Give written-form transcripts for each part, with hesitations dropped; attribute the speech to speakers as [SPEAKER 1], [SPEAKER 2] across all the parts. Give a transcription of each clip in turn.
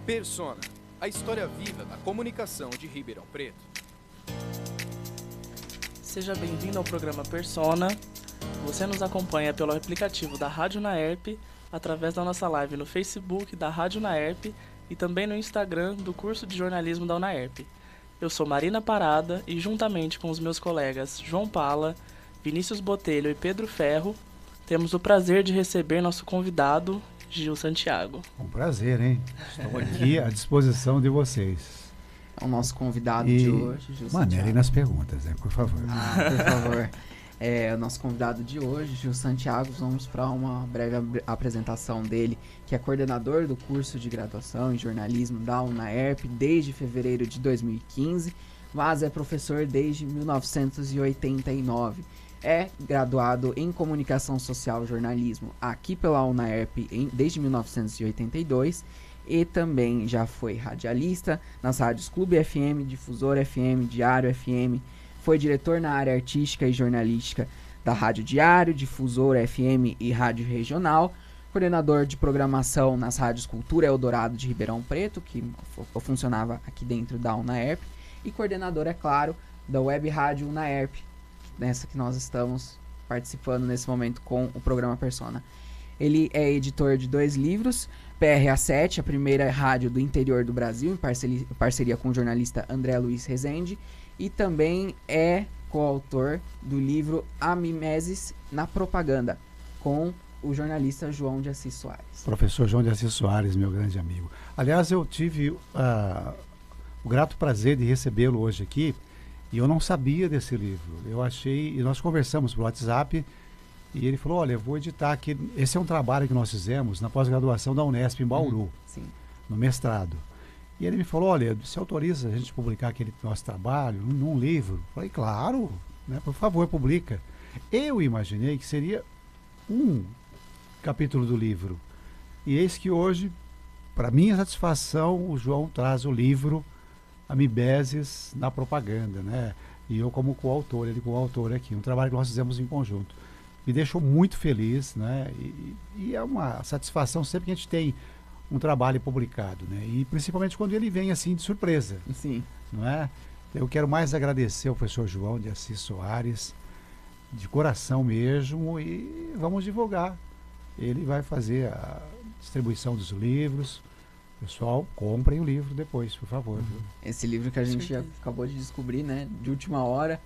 [SPEAKER 1] Persona, a história viva da comunicação de Ribeirão Preto.
[SPEAKER 2] Seja bem-vindo ao programa Persona. Você nos acompanha pelo aplicativo da Rádio Unaerp, através da nossa live no Facebook da Rádio Unaerp e também no Instagram do curso de jornalismo da Unaerp. Eu sou Marina Parada e, juntamente com os meus colegas João Pala, Vinícius Botelho e Pedro Ferro, temos o prazer de receber nosso convidado, Gil Santiago.
[SPEAKER 3] Um prazer, hein? Estou aqui à disposição de vocês.
[SPEAKER 4] É o nosso convidado de hoje, Gil
[SPEAKER 3] maneirem nas perguntas, né? Por favor.
[SPEAKER 4] Por favor. O nosso convidado de hoje, Gil Santiago, vamos para uma breve apresentação dele, que é coordenador do curso de graduação em jornalismo da Unaerp desde fevereiro de 2015, mas é professor desde 1989. É graduado em Comunicação Social e Jornalismo aqui pela Unaerp desde 1982 e também já foi radialista nas rádios Clube FM, Difusor FM, Diário FM, foi diretor na área artística e jornalística da Rádio Diário, Difusor FM e Rádio Regional, coordenador de programação nas rádios Cultura Eldorado de Ribeirão Preto, que funcionava aqui dentro da Unaerp, e coordenador, é claro, da Web Rádio Unaerp, nessa que nós estamos participando nesse momento com o programa Persona. Ele é editor de 2 livros, PRA7, a primeira rádio do interior do Brasil, em parceria com o jornalista André Luiz Rezende, e também é coautor do livro A Mimeses na Propaganda, com o jornalista João de Assis Soares.
[SPEAKER 3] Professor João de Assis Soares, meu grande amigo. Aliás, eu tive o grato prazer de recebê-lo hoje aqui, e eu não sabia desse livro. Eu achei, e nós conversamos pelo WhatsApp, e ele falou, olha, eu vou editar aqui. Esse é um trabalho que nós fizemos na pós-graduação da Unesp em Bauru, no mestrado. E ele me falou, olha, você autoriza a gente publicar aquele nosso trabalho num livro? Eu falei, claro, né, por favor, publica. Eu imaginei que seria um capítulo do livro. E eis que hoje, para minha satisfação, o João traz o livro A Mimeses na Propaganda, né? E eu como coautor, ele coautor aqui, um trabalho que nós fizemos em conjunto. Me deixou muito feliz, né? E é uma satisfação sempre que a gente tem um trabalho publicado, né? E principalmente quando ele vem assim de surpresa.
[SPEAKER 4] Sim.
[SPEAKER 3] Não é? Eu quero mais agradecer ao professor João de Assis Soares, de coração mesmo, e vamos divulgar. Ele vai fazer a distribuição dos livros. Pessoal, comprem o livro depois, por favor. Viu?
[SPEAKER 4] Esse livro que a gente acabou de descobrir, né? De última hora.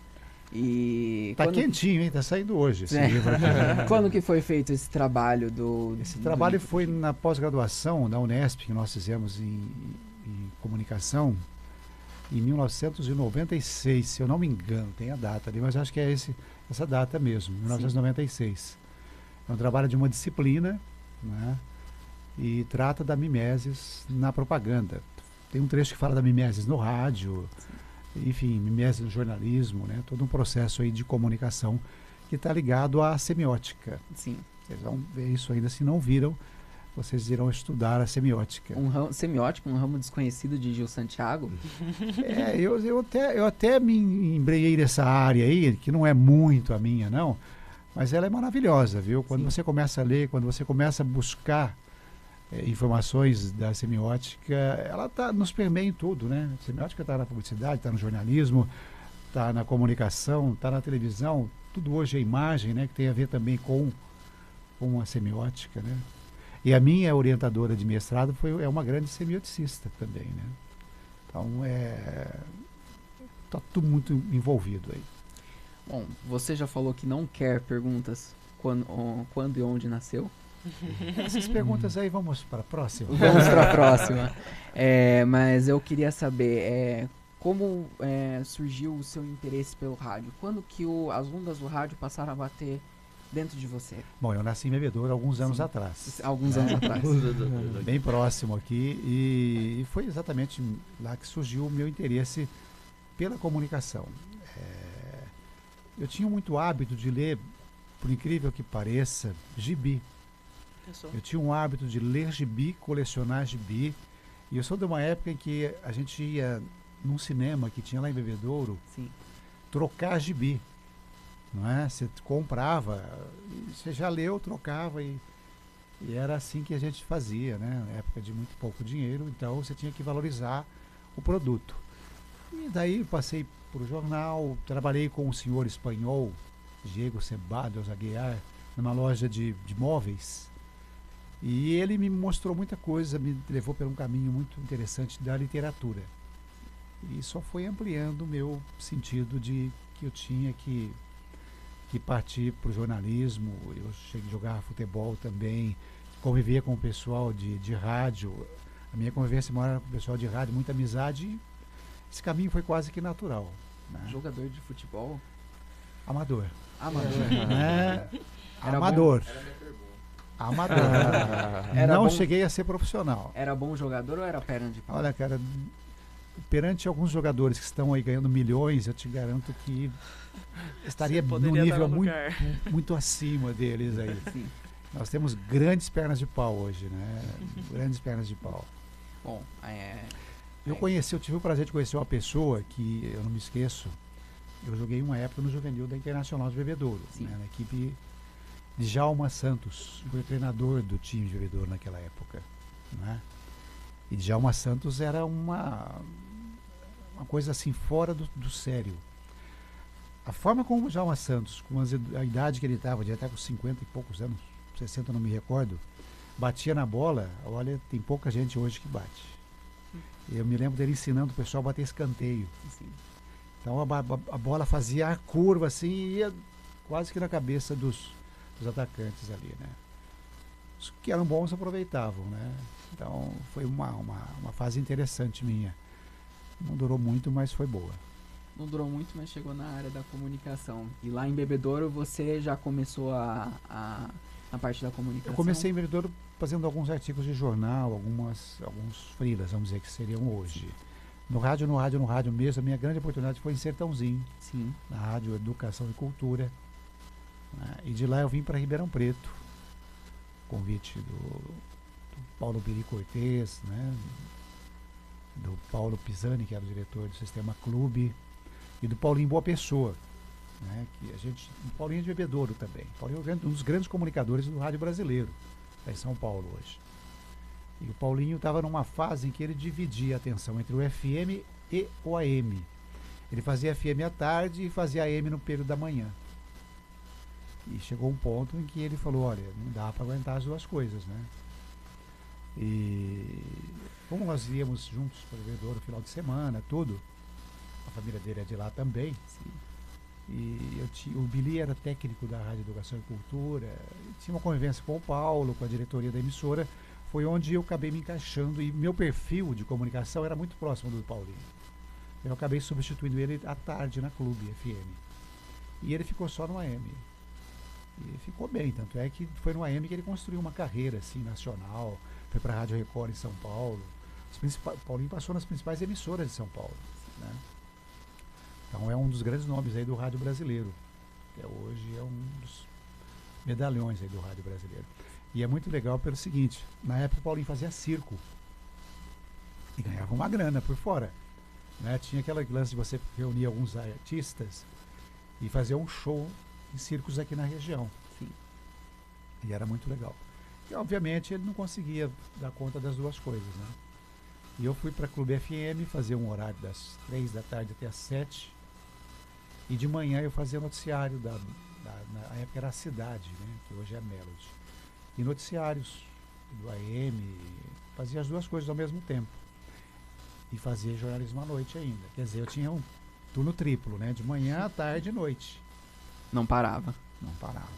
[SPEAKER 4] E
[SPEAKER 3] tá quentinho, hein? Tá saindo hoje esse livro aqui.
[SPEAKER 4] Quando que foi feito esse trabalho
[SPEAKER 3] Esse trabalho foi na pós-graduação da Unesp, que nós fizemos em comunicação, em 1996, se eu não me engano, tem a data ali, mas acho que é essa data mesmo, 1996. É um trabalho de uma disciplina, né? E trata da mimeses na propaganda. Tem um trecho que fala da mimeses no rádio, enfim, mimeses no jornalismo, né? Todo um processo aí de comunicação que está ligado à semiótica.
[SPEAKER 4] Sim.
[SPEAKER 3] Vocês vão ver isso ainda, se não viram, vocês irão estudar a semiótica.
[SPEAKER 4] Semiótica, um ramo desconhecido de Gil Santiago.
[SPEAKER 3] Eu até me embrenhei nessa área aí, que não é muito a minha, não, mas ela é maravilhosa, viu? Quando você começa a ler, quando você começa a buscar informações da semiótica, ela nos permeia em tudo, né? A semiótica está na publicidade, está no jornalismo, está na comunicação, está na televisão, tudo hoje é imagem, né? Que tem a ver também com a semiótica, né? E a minha orientadora de mestrado é uma grande semioticista também, né? Então, está tudo muito envolvido aí.
[SPEAKER 4] Bom, você já falou que não quer perguntas quando e onde nasceu.
[SPEAKER 3] Essas perguntas aí, vamos para a próxima?
[SPEAKER 4] Vamos para a próxima. Mas eu queria saber como surgiu o seu interesse pelo rádio? Quando que as ondas do rádio passaram a bater dentro de você?
[SPEAKER 3] Bom, eu nasci em Bebedouro alguns anos atrás.
[SPEAKER 4] Alguns anos atrás.
[SPEAKER 3] Bem próximo aqui. E foi exatamente lá que surgiu o meu interesse pela comunicação. Eu tinha muito hábito de ler, por incrível que pareça, gibi. Eu tinha um hábito de ler gibi, colecionar gibi. E eu sou de uma época em que a gente ia num cinema que tinha lá em Bebedouro, trocar gibi. Não é? Você comprava, você já leu, trocava. E E era assim que a gente fazia, né? Na época de muito pouco dinheiro, então você tinha que valorizar o produto. E daí passei para o jornal, trabalhei com um senhor espanhol, Diego Ceballos Aguiar, numa loja de móveis. E ele me mostrou muita coisa, me levou por um caminho muito interessante da literatura. E só foi ampliando o meu sentido de que eu tinha que partir para o jornalismo. Eu cheguei a jogar futebol também, convivia com o pessoal de rádio. A minha convivência maior era com o pessoal de rádio, muita amizade. E esse caminho foi quase que natural. Né?
[SPEAKER 4] Jogador de futebol?
[SPEAKER 3] Amador.
[SPEAKER 4] Amador.
[SPEAKER 3] Né?
[SPEAKER 4] Era
[SPEAKER 3] Amador. Amador.
[SPEAKER 4] Era
[SPEAKER 3] Não
[SPEAKER 4] bom-
[SPEAKER 3] cheguei a ser profissional.
[SPEAKER 4] Era bom jogador ou era perna de pau?
[SPEAKER 3] Olha, cara, perante alguns jogadores que estão aí ganhando milhões, eu te garanto que estaria
[SPEAKER 2] Você
[SPEAKER 3] num
[SPEAKER 2] poderia
[SPEAKER 3] nível
[SPEAKER 2] estar no
[SPEAKER 3] muito,
[SPEAKER 2] lugar.
[SPEAKER 3] muito acima deles aí.
[SPEAKER 4] Sim.
[SPEAKER 3] Nós temos grandes pernas de pau hoje, né? Grandes pernas de pau.
[SPEAKER 4] Bom,
[SPEAKER 3] Eu tive o prazer de conhecer uma pessoa que eu não me esqueço. Eu joguei uma época no juvenil da Internacional de Bebedouro,
[SPEAKER 4] Sim.
[SPEAKER 3] né, na equipe de Djalma Santos, foi o treinador do time de Bebedouro naquela época. Né? E Djalma Santos era uma coisa assim fora do sério. A forma como o Djalma Santos, com a idade que ele estava, de até com 50 e poucos anos, 60 não me recordo, batia na bola, olha, tem pouca gente hoje que bate. Eu me lembro dele ensinando o pessoal a bater escanteio.
[SPEAKER 4] sim.
[SPEAKER 3] Então a bola fazia a curva assim e ia quase que na cabeça dos atacantes ali, né? Os que eram bons aproveitavam, né? Então foi uma fase interessante minha. Não durou muito, mas foi boa.
[SPEAKER 4] Não durou muito, mas chegou na área da comunicação. E lá em Bebedouro você já começou na parte da comunicação?
[SPEAKER 3] Eu comecei em Bebedouro fazendo alguns artigos de jornal, alguns freelas, vamos dizer, que seriam hoje. No rádio mesmo, a minha grande oportunidade foi em Sertãozinho,
[SPEAKER 4] Sim.
[SPEAKER 3] na Rádio Educação e Cultura. Né? E de lá eu vim para Ribeirão Preto, convite do Paulo Biri Cortez, né? Do Paulo Pisani, que era o diretor do Sistema Clube, e do Paulinho Boa Pessoa, né? O Paulinho é de Bebedouro também. O Paulinho é um dos grandes comunicadores do rádio brasileiro, em São Paulo hoje. E o Paulinho estava numa fase em que ele dividia a atenção entre o FM e o AM. Ele fazia FM à tarde e fazia AM no período da manhã. E chegou um ponto em que ele falou, olha, não dá para aguentar as duas coisas, né? E como nós íamos juntos para o Bebedouro no final de semana, tudo, a família dele é de lá também.
[SPEAKER 4] Sim.
[SPEAKER 3] E o Billy era técnico da Rádio Educação e Cultura, tinha uma convivência com o Paulo, com a diretoria da emissora, foi onde eu acabei me encaixando e meu perfil de comunicação era muito próximo do Paulinho. Eu acabei substituindo ele à tarde na Clube FM. E ele paulinho só no AM. E ficou bem, tanto é que foi no AM que ele construiu uma carreira assim, nacional, foi para a Rádio Record em São Paulo. Paulinho passou nas principais emissoras de São Paulo. Né? Então é um dos grandes nomes aí do rádio brasileiro. Até hoje é um dos medalhões aí do rádio brasileiro. E é muito legal pelo seguinte, na época o Paulinho fazia circo e ganhava uma grana por fora. Né? Tinha aquela lance de você reunir alguns artistas e fazer um show em circos aqui na região.
[SPEAKER 4] Sim.
[SPEAKER 3] E era muito legal. E obviamente ele não conseguia dar conta das duas coisas, né? E eu fui para Clube FM fazer um horário das 3 da tarde até as 7. E de manhã eu fazia noticiário na época era a Cidade, né? Que hoje é a Melody. E noticiários do AM, fazia as duas coisas ao mesmo tempo. E fazia jornalismo à noite ainda. Quer dizer, eu tinha um turno triplo, né? De manhã, à tarde e noite.
[SPEAKER 4] Não parava.
[SPEAKER 3] Não parava.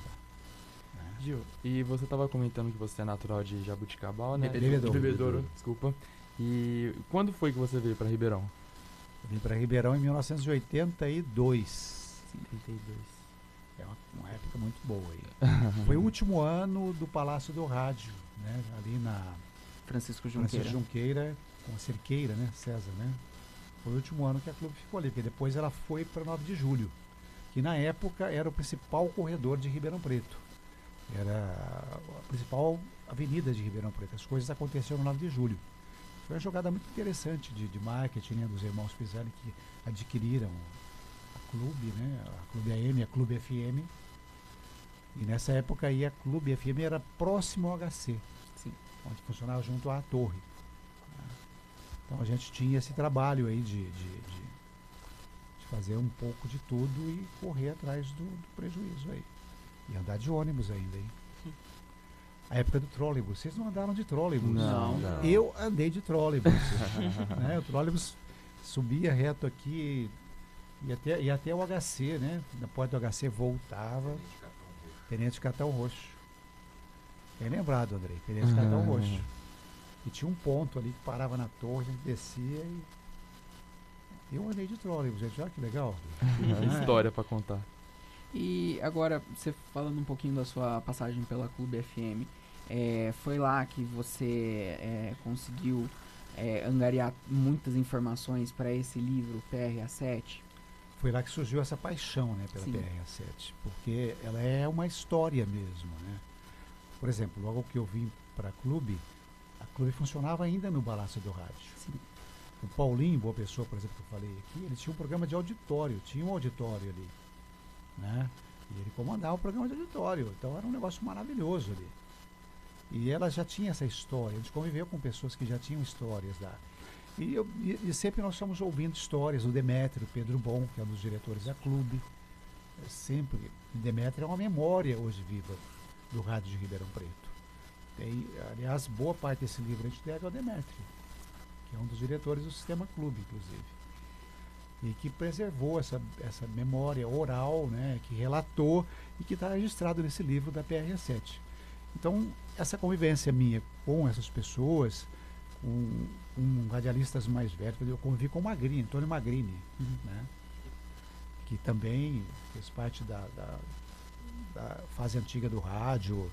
[SPEAKER 3] Né?
[SPEAKER 5] Gil, e você estava comentando que você é natural de Jabuticabal, né?
[SPEAKER 3] Bebedouro.
[SPEAKER 5] Bebedouro, desculpa. E quando foi que você veio para Ribeirão?
[SPEAKER 3] Eu vim para Ribeirão em 1982.
[SPEAKER 5] 82.
[SPEAKER 3] É uma época muito boa aí. Foi o último ano do Palácio do Rádio, né? Ali na
[SPEAKER 4] Francisco Junqueira.
[SPEAKER 3] Junqueira, com a Cerqueira, né? César, né? Foi o último ano que a Clube ficou ali, porque depois ela foi para 9 de Julho, que na época era o principal corredor de Ribeirão Preto. Era a principal avenida de Ribeirão Preto. As coisas aconteceram no 9 de Julho. Foi uma jogada muito interessante de marketing, né, dos irmãos Pisani, que adquiriram a Clube, né, a Clube AM, a Clube FM, E nessa época aí a Clube FM era próximo ao HC,
[SPEAKER 4] Sim.
[SPEAKER 3] onde funcionava junto à torre. Então a gente tinha esse trabalho aí de fazer um pouco de tudo e correr atrás do prejuízo aí. E andar de ônibus ainda, hein? A época do trólebus. Vocês não andaram de trólebus?
[SPEAKER 4] Não.
[SPEAKER 3] Eu andei de trólebus. Né? O trólebus subia reto aqui e até o HC, né? Na porta do HC voltava. Tenente Catão Roxo. Bem lembrado, Andrei. Tenente Catão Roxo. E tinha um ponto ali que parava na torre, a gente descia e... Eu andei de trólebus, gente. Olha que legal.
[SPEAKER 5] História pra contar.
[SPEAKER 4] E agora, você falando um pouquinho da sua passagem pela Clube FM, foi lá que você conseguiu angariar muitas informações para esse livro, PRA7?
[SPEAKER 3] Foi lá que surgiu essa paixão, né, pela
[SPEAKER 4] Sim.
[SPEAKER 3] PRA7, porque ela é uma história mesmo, né? Por exemplo, logo que eu vim para a Clube funcionava ainda no Palácio do Rádio.
[SPEAKER 4] Sim.
[SPEAKER 3] O Paulinho, Boa Pessoa, por exemplo, que eu falei aqui, ele tinha um programa de auditório, tinha um auditório ali, né? E ele comandava o programa de auditório, então era um negócio maravilhoso ali. E ela já tinha essa história, a gente conviveu com pessoas que já tinham histórias lá. E sempre nós estamos ouvindo histórias do Demétrio, Pedro Bom, que é um dos diretores da Clube. Sempre, Demétrio é uma memória hoje viva do rádio de Ribeirão Preto. Aliás, boa parte desse livro a gente deve ao Demétrio, que é um dos diretores do Sistema Clube, inclusive. E que preservou essa memória oral, né, que relatou e que está registrado nesse livro da PRA7. Então, essa convivência minha com essas pessoas, com radialistas mais velhos, eu convivi com o Magrini, Antônio Magrini, né, que também fez parte da fase antiga do rádio,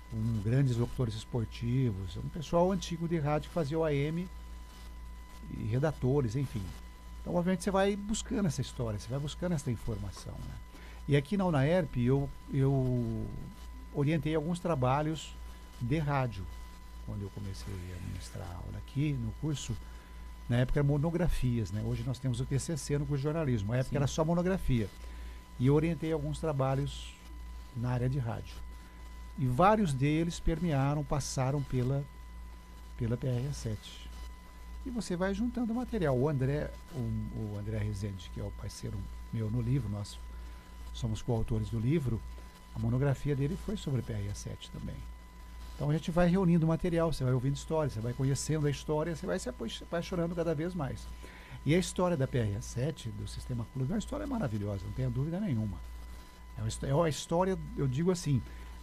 [SPEAKER 3] com grandes locutores esportivos, um pessoal antigo de rádio que fazia o AM, e redatores, enfim. Então, obviamente, você vai buscando essa história, você vai buscando essa informação, né? E aqui na UNAERP eu orientei alguns trabalhos de rádio, quando eu comecei a ministrar aula aqui no curso. Na época eram monografias, né? Hoje nós temos o TCC no curso de jornalismo, na época
[SPEAKER 4] Sim.
[SPEAKER 3] era só monografia. E eu orientei alguns trabalhos na área de rádio. E vários deles passaram pela PRA7. E você vai juntando material. O André Rezende, que é o parceiro meu no livro, nós somos coautores do livro, a monografia dele foi sobre PRA7 também. Então a gente vai reunindo material, você vai ouvindo história, você vai conhecendo a história, você vai se apaixonando cada vez mais. E a história da PRA7, do Sistema Clube, é uma história maravilhosa, não tenha dúvida nenhuma. É uma história, eu digo assim,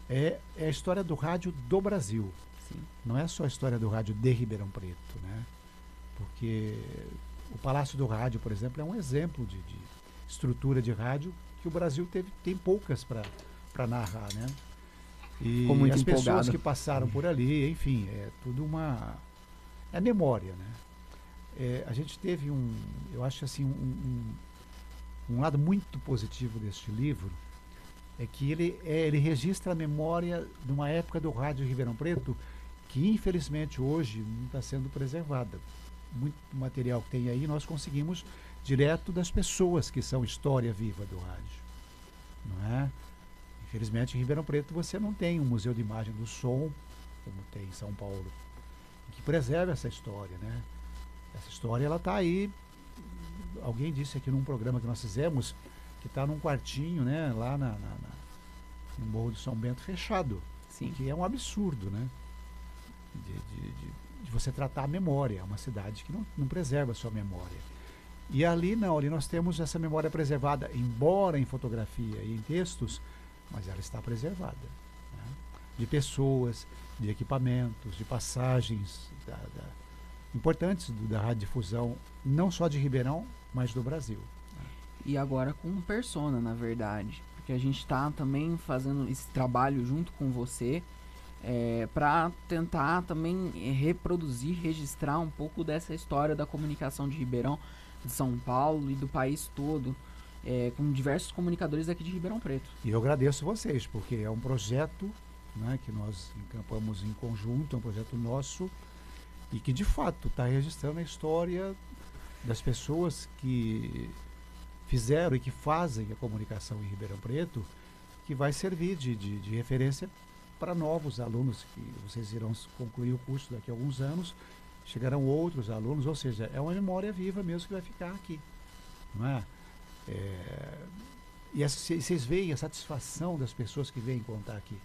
[SPEAKER 3] é a história do rádio do Brasil.
[SPEAKER 4] Sim.
[SPEAKER 3] Não é só a história do rádio de Ribeirão Preto, né? Porque o Palácio do Rádio, por exemplo, é um exemplo de estrutura de rádio que o Brasil tem poucas para narrar, né? E
[SPEAKER 4] Ficou muito
[SPEAKER 3] as
[SPEAKER 4] empolgado.
[SPEAKER 3] pessoas que passaram por ali, enfim, é tudo é memória, né? A gente teve eu acho assim, um lado muito positivo deste livro, é que ele registra a memória de uma época do rádio de Ribeirão Preto que infelizmente hoje não está sendo preservada. Muito material que tem aí nós conseguimos direto das pessoas que são história viva do rádio, não é? Infelizmente em Ribeirão Preto você não tem um museu de imagem do som como tem em São Paulo que preserve essa história, né? Essa história ela está aí. Alguém disse aqui num programa que nós fizemos que está num quartinho, né, lá no Morro do São Bento fechado.
[SPEAKER 4] Sim.
[SPEAKER 3] Que é um absurdo, né? De você tratar a memória. É uma cidade que não preserva a sua memória. E ali não, ali nós temos essa memória preservada, embora em fotografia e em textos, mas ela está preservada, né? De pessoas, de equipamentos, de passagens importantes da radiodifusão, não só de Ribeirão, mas do Brasil.
[SPEAKER 4] E agora com persona, na verdade. Porque a gente está também fazendo esse trabalho junto com você para tentar também reproduzir, registrar um pouco dessa história da comunicação de Ribeirão, de São Paulo e do país todo, com diversos comunicadores aqui de Ribeirão Preto.
[SPEAKER 3] E eu agradeço vocês, porque é um projeto, né, que nós encampamos em conjunto, é um projeto nosso, e que de fato está registrando a história das pessoas que fizeram e que fazem a comunicação em Ribeirão Preto que vai servir de referência para novos alunos, que vocês irão concluir o curso daqui a alguns anos, chegarão outros alunos, ou seja, é uma memória viva mesmo que vai ficar aqui, não é? E vocês veem a satisfação das pessoas que vêm contar aqui,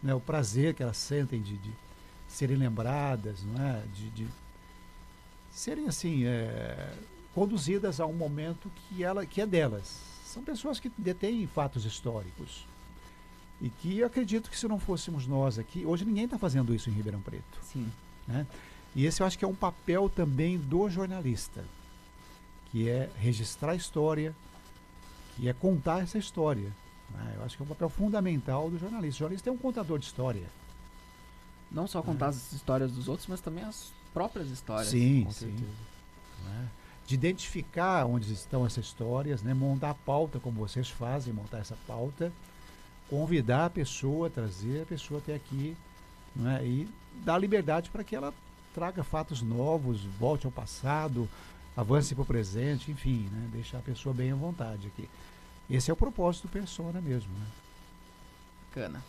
[SPEAKER 3] né? O prazer que elas sentem de serem lembradas, não é? De serem assim, conduzidas a um momento que é delas. São pessoas que detêm fatos históricos e que eu acredito que se não fôssemos nós aqui, hoje ninguém está fazendo isso em Ribeirão Preto.
[SPEAKER 4] Sim.
[SPEAKER 3] Né? E esse eu acho que é um papel também do jornalista, que é registrar a história, que é contar essa história. Né? Eu acho que é um papel fundamental do jornalista. O jornalista é um contador de história.
[SPEAKER 4] Não só contar as histórias dos outros, mas também as próprias histórias.
[SPEAKER 3] Sim,
[SPEAKER 5] Com
[SPEAKER 3] sim.
[SPEAKER 5] certeza.
[SPEAKER 3] Né? De identificar onde estão essas histórias, né? Montar a pauta como vocês fazem, montar essa pauta, convidar a pessoa, trazer a pessoa até aqui, né? E dar liberdade para que ela traga fatos novos, volte ao passado, avance para o presente, enfim, né? Deixar a pessoa bem à vontade aqui. Esse é o propósito do Persona mesmo. Né?
[SPEAKER 4] Bacana.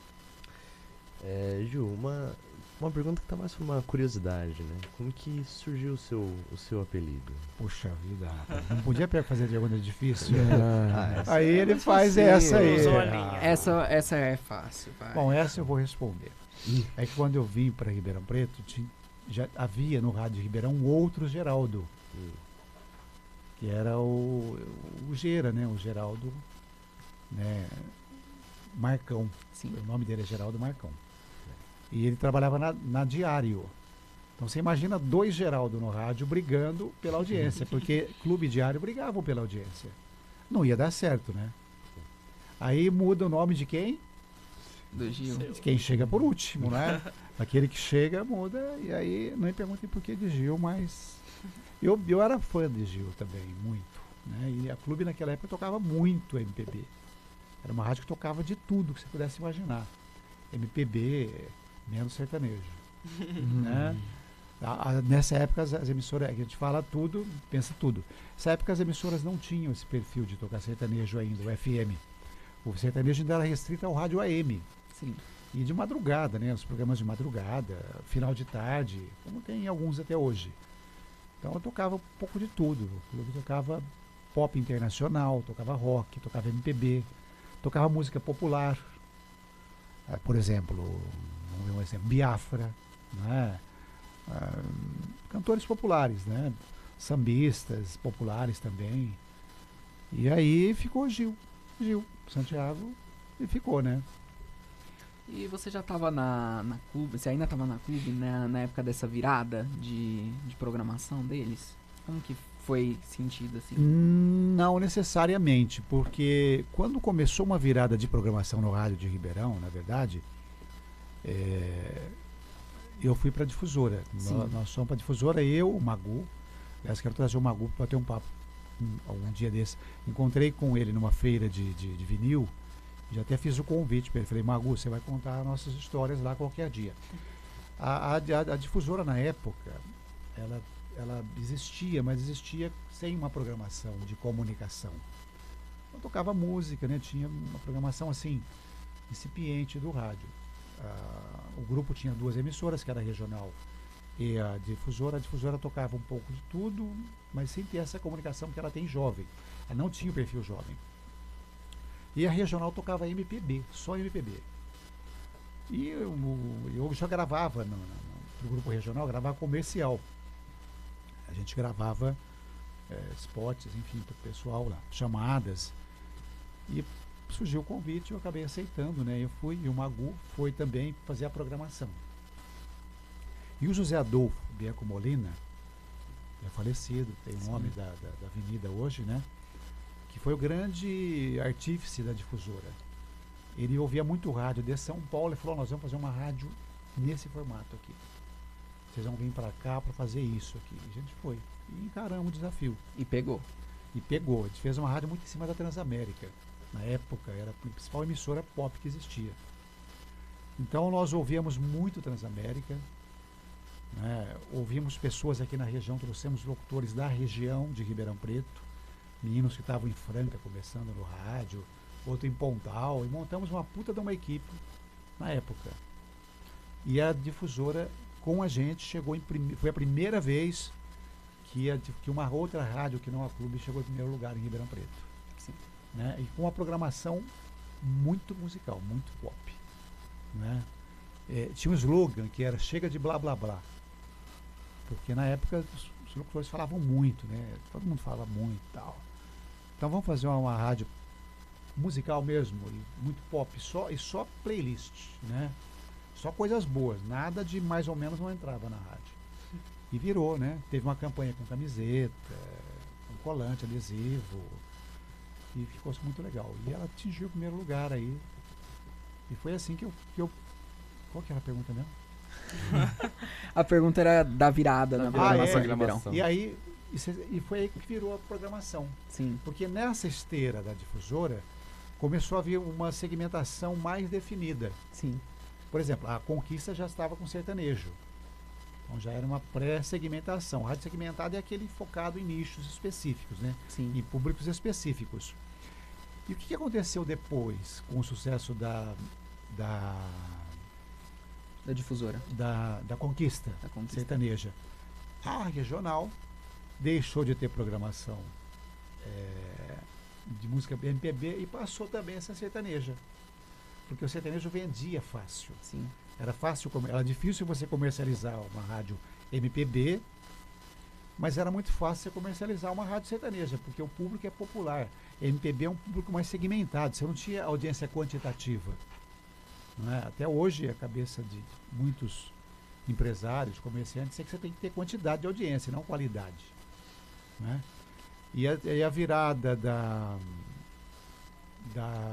[SPEAKER 6] Ju, uma pergunta que tá mais por uma curiosidade, né? Como que surgiu o seu apelido?
[SPEAKER 3] Puxa vida, rapaz, não podia fazer pergunta difícil.
[SPEAKER 5] Ah,
[SPEAKER 3] Aí ele
[SPEAKER 6] mais
[SPEAKER 3] faz
[SPEAKER 6] facinho.
[SPEAKER 3] essa aí.
[SPEAKER 2] Usou a linha.
[SPEAKER 4] Essa é fácil, vai.
[SPEAKER 3] Bom, essa eu vou responder. É que quando eu vim para Ribeirão Preto, já havia no rádio de Ribeirão um outro Geraldo, que era o Gera, né? O Geraldo, né? Marcão.
[SPEAKER 4] Sim.
[SPEAKER 3] O nome dele é Geraldo Marcão. E ele trabalhava na Diário. Então você imagina dois Geraldo no rádio brigando pela audiência, porque Clube e Diário brigavam pela audiência. Não ia dar certo, né? Aí muda o nome de quem?
[SPEAKER 4] Do Gil.
[SPEAKER 3] De quem chega por último, né? Aquele que chega muda, e aí não me perguntem por que de Gil, mas eu era fã de Gil também, muito. Né? E a Clube naquela época tocava muito MPB. Era uma rádio que tocava de tudo que você pudesse imaginar. MPB, menos sertanejo. Né? Nessa época as emissoras, a gente fala tudo, pensa tudo. Nessa época as emissoras não tinham esse perfil de tocar sertanejo ainda, o FM. O sertanejo ainda era restrito ao rádio AM.
[SPEAKER 4] Sim.
[SPEAKER 3] E de madrugada, né? Os programas de madrugada, final de tarde, como tem alguns até hoje. Então eu tocava um pouco de tudo. Eu tocava pop internacional, tocava rock, tocava MPB, tocava música popular. Por exemplo, vamos ver um exemplo, Biafra, né? Cantores populares, né? Sambistas populares também. E aí ficou Gil Santiago, e ficou, né?
[SPEAKER 4] E você já estava na Clube, você ainda estava na Clube, né, na época dessa virada de programação deles? Como que foi sentido assim?
[SPEAKER 3] Não necessariamente, porque quando começou uma virada de programação no rádio de Ribeirão, na verdade, eu fui para a difusora. Nós fomos para a difusora, eu, o Magu. Aliás, quero trazer o Magu para ter um papo algum dia desse. Encontrei com ele numa feira de vinil. Já até fiz o convite para ele. Falei, Magu, você vai contar nossas histórias lá qualquer dia. A difusora, na época, ela existia, mas existia sem uma programação de comunicação. Eu tocava música, né? Tinha uma programação assim, incipiente do rádio. O grupo tinha duas emissoras, que era a regional e a difusora. A difusora tocava um pouco de tudo, mas sem ter essa comunicação que ela tem jovem. Ela não tinha o perfil jovem. E a regional tocava MPB, só MPB. E eu já gravava no grupo regional, gravava comercial. A gente gravava spots, enfim, para o pessoal lá, chamadas. E surgiu o convite, eu acabei aceitando, né? Eu fui, e o Magu foi também fazer a programação. E o José Adolfo Bianco Molina, é falecido, tem um nome da avenida hoje, né? Que foi o grande artífice da difusora. Ele ouvia muito rádio de São Paulo e falou, nós vamos fazer uma rádio nesse formato aqui. Vocês vão vir para cá para fazer isso aqui. E a gente foi. E encaramos o desafio.
[SPEAKER 4] E pegou.
[SPEAKER 3] A gente fez uma rádio muito em cima da Transamérica. Na época, era a principal emissora pop que existia. Então, nós ouvíamos muito Transamérica. Né? Ouvimos pessoas aqui na região, trouxemos locutores da região de Ribeirão Preto. Meninos que estavam em Franca, começando no rádio. outro em Pontal, e montamos uma puta de uma equipe na época. E a difusora com a gente chegou foi a primeira vez que uma outra rádio que não a Clube chegou em primeiro lugar em Ribeirão Preto.
[SPEAKER 4] Sim.
[SPEAKER 3] Né? E com uma programação muito musical, muito pop. Né? Tinha um slogan que era chega de blá blá blá. Porque na época os locutores falavam muito, né? Todo mundo falava muito e tal. Então vamos fazer uma rádio musical mesmo, e muito pop, só playlist, né? Só coisas boas, nada de mais ou menos não entrava na rádio. E virou, né? Teve uma campanha com camiseta, com colante, adesivo, e ficou muito legal. E ela atingiu o primeiro lugar aí. E foi assim que eu qual que era a pergunta mesmo?
[SPEAKER 4] A pergunta era da virada na programação de Ribeirão.
[SPEAKER 3] E aí, e foi aí que virou a programação.
[SPEAKER 4] Sim.
[SPEAKER 3] Porque nessa esteira da difusora, começou a haver uma segmentação mais definida.
[SPEAKER 4] Sim.
[SPEAKER 3] Por exemplo, a Conquista já estava com sertanejo. Então já era uma pré-segmentação. Rádio segmentada é aquele focado em nichos específicos, né?
[SPEAKER 4] Sim.
[SPEAKER 3] Em públicos específicos. E o que aconteceu depois com o sucesso da
[SPEAKER 4] difusora.
[SPEAKER 3] Da Conquista,
[SPEAKER 4] Da Conquista.
[SPEAKER 3] sertaneja? A regional deixou de ter programação de música MPB e passou também a ser sertaneja. Porque o sertanejo vendia fácil.
[SPEAKER 4] Sim.
[SPEAKER 3] Era fácil, era difícil você comercializar uma rádio MPB, mas era muito fácil você comercializar uma rádio sertaneja, porque o público é popular. MPB é um público mais segmentado, você não tinha audiência quantitativa. Não é? Até hoje, a cabeça de muitos empresários, comerciantes, é que você tem que ter quantidade de audiência, não qualidade. Né? E a virada da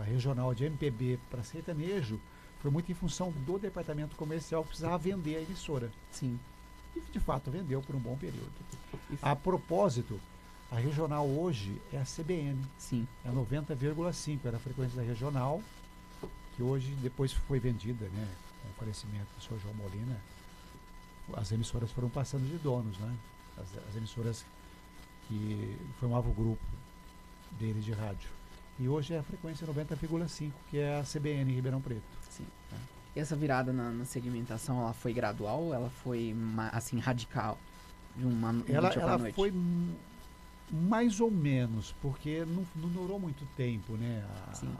[SPEAKER 3] regional de MPB para sertanejo foi muito em função do departamento comercial que precisava vender a emissora.
[SPEAKER 4] Sim.
[SPEAKER 3] E de fato vendeu por um bom período. A propósito, a regional hoje é a CBN.
[SPEAKER 4] Sim.
[SPEAKER 3] É 90,5, era a frequência da regional, que hoje depois foi vendida, né? Com o falecimento do senhor João Molina, as emissoras foram passando de donos, né? As emissoras que formavam o grupo dele de rádio. E hoje é a frequência 90,5, que é a CBN Ribeirão Preto.
[SPEAKER 4] Sim. E essa virada na segmentação, ela foi gradual? Ela foi, assim, radical? De uma noite
[SPEAKER 3] Ela
[SPEAKER 4] pra noite?
[SPEAKER 3] foi mais ou menos, porque não durou muito tempo, né?
[SPEAKER 4] Sim.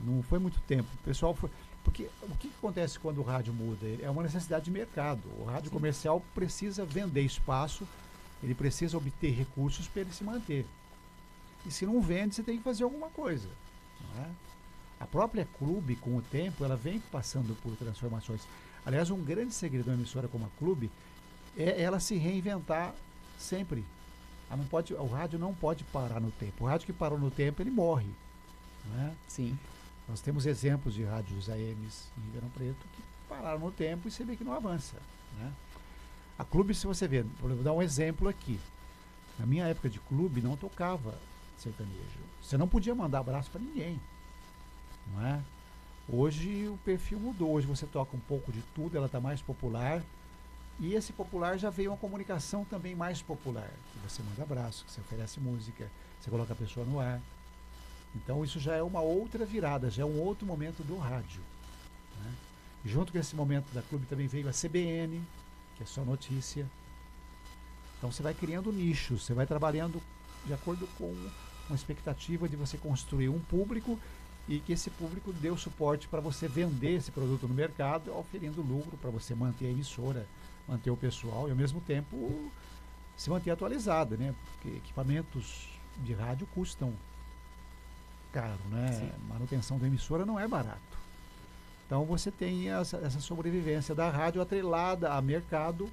[SPEAKER 3] Não foi muito tempo. O pessoal foi... Porque o que acontece quando o rádio muda? É uma necessidade de mercado. O rádio
[SPEAKER 4] Sim.
[SPEAKER 3] comercial precisa vender espaço, ele precisa obter recursos para ele se manter. E se não vende, você tem que fazer alguma coisa. Não é? A própria Clube, com o tempo, ela vem passando por transformações. Aliás, um grande segredo de uma emissora como a Clube é ela se reinventar sempre. O rádio não pode parar no tempo. O rádio que parou no tempo, ele morre. Não é?
[SPEAKER 4] Sim.
[SPEAKER 3] Nós temos exemplos de rádios AMs em Ribeirão Preto que pararam no tempo e você vê que não avança. Né? A Clube, se você ver, vou dar um exemplo aqui. Na minha época de Clube, não tocava sertanejo. Você não podia mandar abraço para ninguém. Não é? Hoje o perfil mudou. Hoje você toca um pouco de tudo, ela está mais popular. E esse popular já veio uma comunicação também mais popular. Que você manda abraço, que você oferece música, você coloca a pessoa no ar. Então isso já é uma outra virada, já é um outro momento do rádio. Né? E junto com esse momento da Clube também veio a CBN, que é só notícia. Então você vai criando nichos, você vai trabalhando de acordo com uma expectativa de você construir um público e que esse público dê o suporte para você vender esse produto no mercado, oferindo lucro para você manter a emissora, manter o pessoal e ao mesmo tempo se manter atualizada, né? Porque equipamentos de rádio custam caro, né?
[SPEAKER 4] Sim.
[SPEAKER 3] Manutenção da emissora não é barato. Então você tem essa sobrevivência da rádio atrelada a mercado,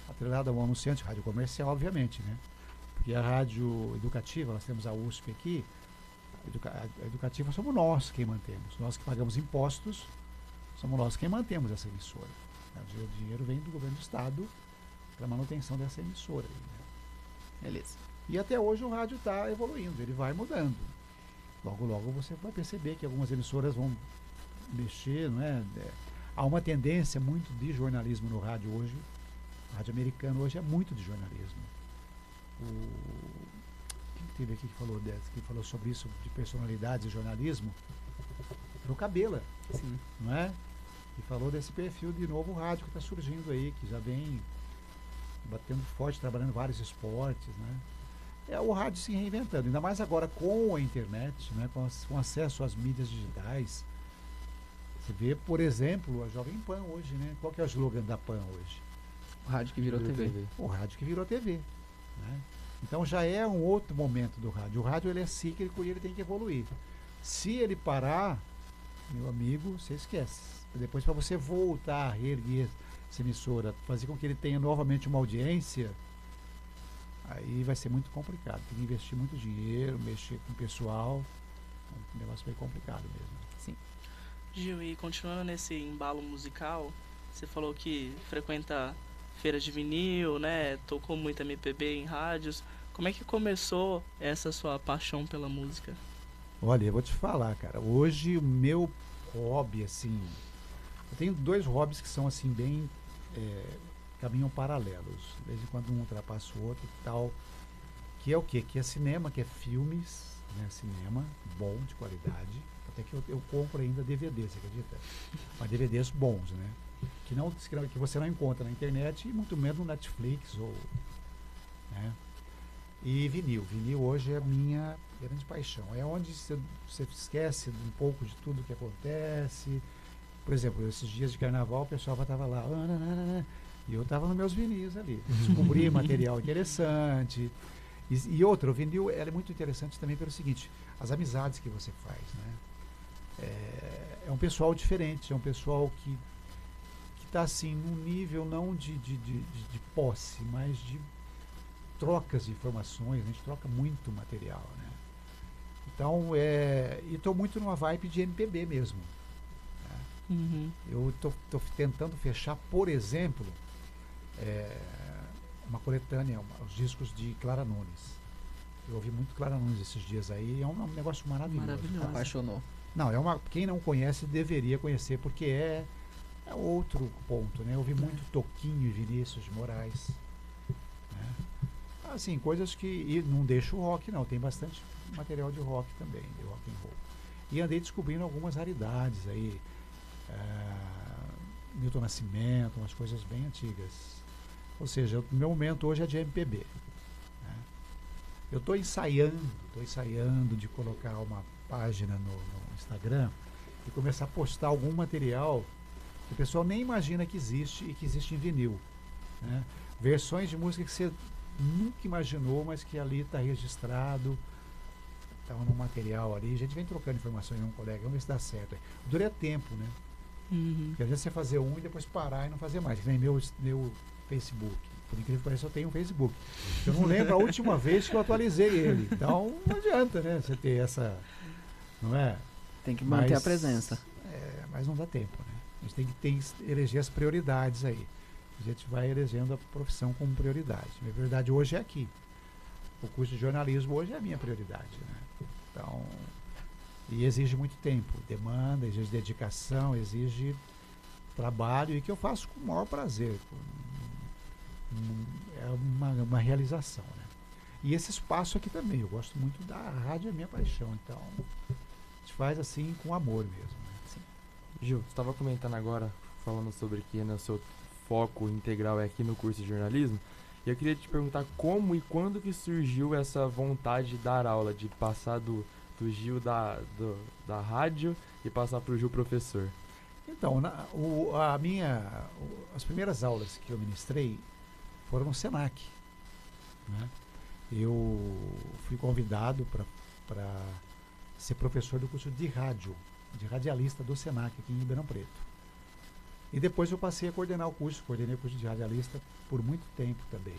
[SPEAKER 3] atrelada a um anunciante, rádio comercial, obviamente, né? Porque a rádio educativa, nós temos a USP aqui, a educativa somos nós quem mantemos. Nós que pagamos impostos, somos nós quem mantemos essa emissora. O dinheiro vem do governo do estado para manutenção dessa emissora. Né?
[SPEAKER 4] Beleza.
[SPEAKER 3] E até hoje o rádio está evoluindo, ele vai mudando. Logo, logo você vai perceber que algumas emissoras vão mexer, não é? Há uma tendência muito de jornalismo no rádio hoje. O rádio americano hoje é muito de jornalismo. que teve aqui que falou sobre isso, de personalidades e jornalismo, foi o Cabela,
[SPEAKER 4] Sim.
[SPEAKER 3] não é? E falou desse perfil de novo rádio que está surgindo aí, que já vem batendo forte, trabalhando vários esportes, né? É o rádio se reinventando, ainda mais agora com a internet, né? Com acesso às mídias digitais. Você vê, por exemplo, a Jovem Pan hoje, né? Qual que é o slogan da Pan hoje?
[SPEAKER 4] O rádio que virou TV.
[SPEAKER 3] O rádio que virou TV, né? Então já é um outro momento do rádio. O rádio ele é cíclico e ele tem que evoluir. Se ele parar, meu amigo, você esquece. Depois, para você voltar a reerguer essa emissora, fazer com que ele tenha novamente uma audiência, aí vai ser muito complicado. Tem que investir muito dinheiro, mexer com o pessoal. É um negócio bem complicado mesmo.
[SPEAKER 2] Gil, e continuando nesse embalo musical, você falou que frequenta feiras de vinil, né? Tocou muito MPB em rádios. Como é que começou essa sua paixão pela música?
[SPEAKER 3] Olha, eu vou te falar, cara. Hoje o meu hobby, assim, eu tenho 2 hobbies que são assim bem caminham paralelos. De vez em quando um ultrapassa o outro e tal. Que é o quê? Que é cinema, que é filmes, né? Cinema bom, de qualidade. Até que eu compro ainda DVD, você acredita? Mas DVDs bons, né? Que você não encontra na internet e muito menos no Netflix ou, né? E vinil. Vinil hoje é a minha grande paixão. É onde você esquece um pouco de tudo que acontece. Por exemplo, esses dias de carnaval o pessoal estava lá, e eu estava nos meus vinis ali. Descobri material interessante. E outra, o vinil é muito interessante também pelo seguinte, as amizades que você faz, né? É um pessoal diferente, é um pessoal que está assim, num nível não de posse, mas de trocas de informações, a gente troca muito material, né? Então, e estou muito numa vibe de MPB mesmo. Né?
[SPEAKER 2] Uhum.
[SPEAKER 3] Eu estou tentando fechar, por exemplo, uma coletânea, os discos de Clara Nunes. Eu ouvi muito Clara Nunes esses dias aí, é um negócio maravilhoso.
[SPEAKER 2] Maravilhoso.
[SPEAKER 4] Apaixonou.
[SPEAKER 3] Não, quem não conhece deveria conhecer, porque é outro ponto, né? Eu ouvi muito Toquinho e Vinícius de Moraes. Né? Assim, coisas que... E não deixa o rock, não. Tem bastante material de rock também, de rock and roll. E andei descobrindo algumas raridades aí. Milton Nascimento, umas coisas bem antigas. Ou seja, o meu momento hoje é de MPB. Né? Eu estou ensaiando de colocar uma página no Instagram e começar a postar algum material que o pessoal nem imagina que existe e que existe em vinil. Né? Versões de música que você nunca imaginou, mas que ali está registrado, estava no material ali. A gente vem trocando informações com um colega, vamos ver se dá certo. Dura tempo, né?
[SPEAKER 2] Uhum.
[SPEAKER 3] Porque às vezes você fazer um e depois parar e não fazer mais. Vem meu Facebook. Por incrível que pareça, eu tenho um Facebook. Eu não lembro a última vez que eu atualizei ele. Então não adianta, né? Você ter essa. Não é?
[SPEAKER 4] Tem que manter a presença.
[SPEAKER 3] Mas não dá tempo, né? A gente tem que eleger as prioridades aí. A gente vai elegendo a profissão como prioridade. Minha prioridade hoje é aqui. O curso de jornalismo hoje é a minha prioridade, né? Então, e exige muito tempo, demanda, exige dedicação, exige trabalho, e que eu faço com o maior prazer. É uma realização, né? E esse espaço aqui também, eu gosto muito da rádio, é minha paixão, então a gente faz assim com amor mesmo, né? Assim.
[SPEAKER 5] Gil, você estava comentando agora, falando sobre que o seu foco integral é aqui no curso de jornalismo, e eu queria te perguntar como e quando que surgiu essa vontade de dar aula, de passar do Gil da rádio e passar para o Gil professor.
[SPEAKER 3] Então, as primeiras aulas que eu ministrei foram no Senac, né? Eu fui convidado para ser professor do curso de rádio, de radialista do Senac aqui em Ribeirão Preto. E depois eu passei a coordenei o curso de radialista por muito tempo também,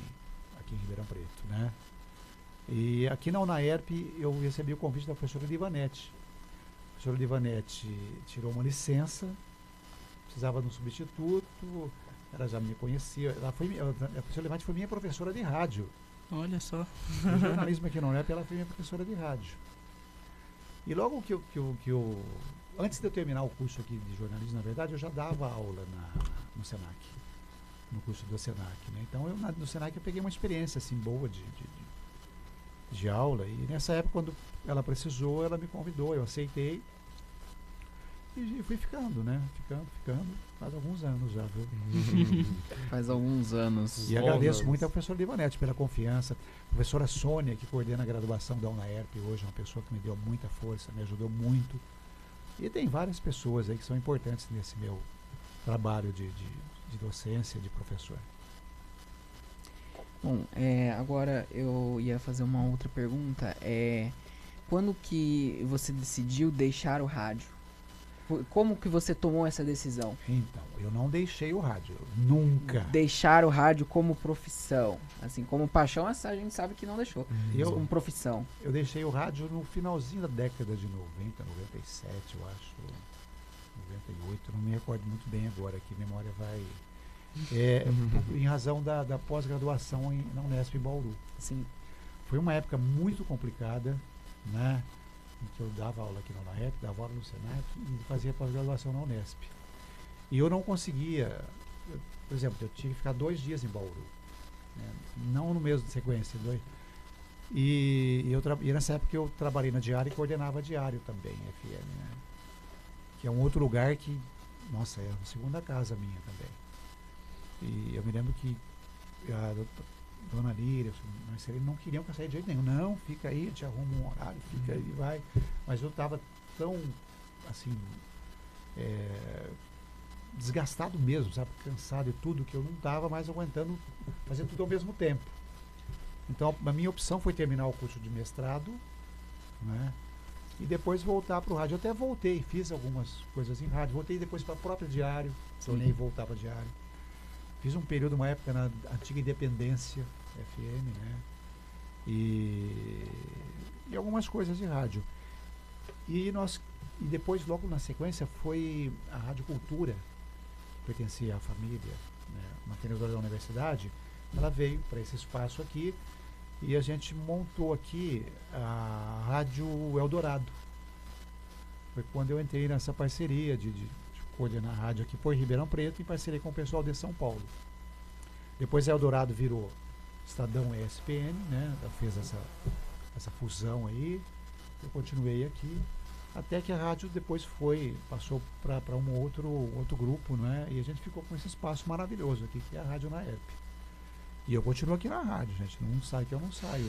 [SPEAKER 3] aqui em Ribeirão Preto, né? E aqui na UNAERP eu recebi o convite da professora Livanete. A professora Livanete tirou uma licença, precisava de um substituto, ela já me conhecia. A professora Livanete foi minha professora de rádio.
[SPEAKER 2] Olha só.
[SPEAKER 3] No jornalismo aqui na UNAERP, ela foi minha professora de rádio. E logo que eu antes de eu terminar o curso aqui de jornalismo, na verdade, eu já dava aula no Senac, no curso do Senac, né? Então, no Senac eu peguei uma experiência assim boa de de aula. E nessa época, quando ela precisou, ela me convidou, eu aceitei. E fui ficando, né? Ficando. Faz alguns anos já, viu?
[SPEAKER 4] Faz alguns anos.
[SPEAKER 3] E agradeço muito ao professor Livanetti pela confiança. A professora Sônia, que coordena a graduação da UNAERP hoje, é uma pessoa que me deu muita força, me ajudou muito. E tem várias pessoas aí que são importantes nesse meu trabalho de docência, de professor.
[SPEAKER 4] Bom, agora eu ia fazer uma outra pergunta. Quando que você decidiu deixar o rádio? Como que você tomou essa decisão?
[SPEAKER 3] Então, eu não deixei o rádio, nunca.
[SPEAKER 4] Deixar o rádio como profissão. Assim, como paixão, a gente sabe que não deixou. Mas como profissão.
[SPEAKER 3] Eu deixei o rádio no finalzinho da década de 90, 97, eu acho. 98, não me recordo muito bem agora, que a memória vai... em razão da pós-graduação na Unesp em Bauru.
[SPEAKER 4] Sim.
[SPEAKER 3] Foi uma época muito complicada, né? Em que eu dava aula aqui na UNAERP, dava aula no Senac e fazia pós-graduação na Unesp. E eu não conseguia, por exemplo, eu tinha que ficar 2 dias em Bauru, né? Não no mesmo sequência, 2. E nessa época eu trabalhei na Diário e coordenava a Diário também, FM, né? Que é um outro lugar que, nossa, é a segunda casa minha também. E eu me lembro que a Dona Líria, eles não queriam que eu saísse de jeito nenhum. Não, fica aí, te arruma um horário, fica aí, vai. Mas eu estava tão, assim, desgastado mesmo, sabe? Cansado e tudo, que eu não estava mais aguentando fazer tudo ao mesmo tempo. Então, a minha opção foi terminar o curso de mestrado, né? E depois voltar para o rádio. Eu até voltei, fiz algumas coisas em rádio. Voltei depois para a própria Diário, tornei voltar para a Diário. Fiz um período, uma época na antiga Independência FM, né? E algumas coisas de rádio. E depois, logo na sequência, foi a Rádio Cultura, que pertencia à família, né, mantenedora da universidade. Ela veio para esse espaço aqui e a gente montou aqui a Rádio Eldorado. Foi quando eu entrei nessa parceria de coordenar a rádio aqui por Ribeirão Preto, em parceria com o pessoal de São Paulo. Depois a Eldorado virou Estadão ESPN, né? Ela fez essa fusão aí. Eu continuei aqui, até que a rádio depois passou para um outro grupo, né? E a gente ficou com esse espaço maravilhoso aqui, que é a Rádio UNAERP. E eu continuo aqui na rádio, gente. Não sai que eu não saio.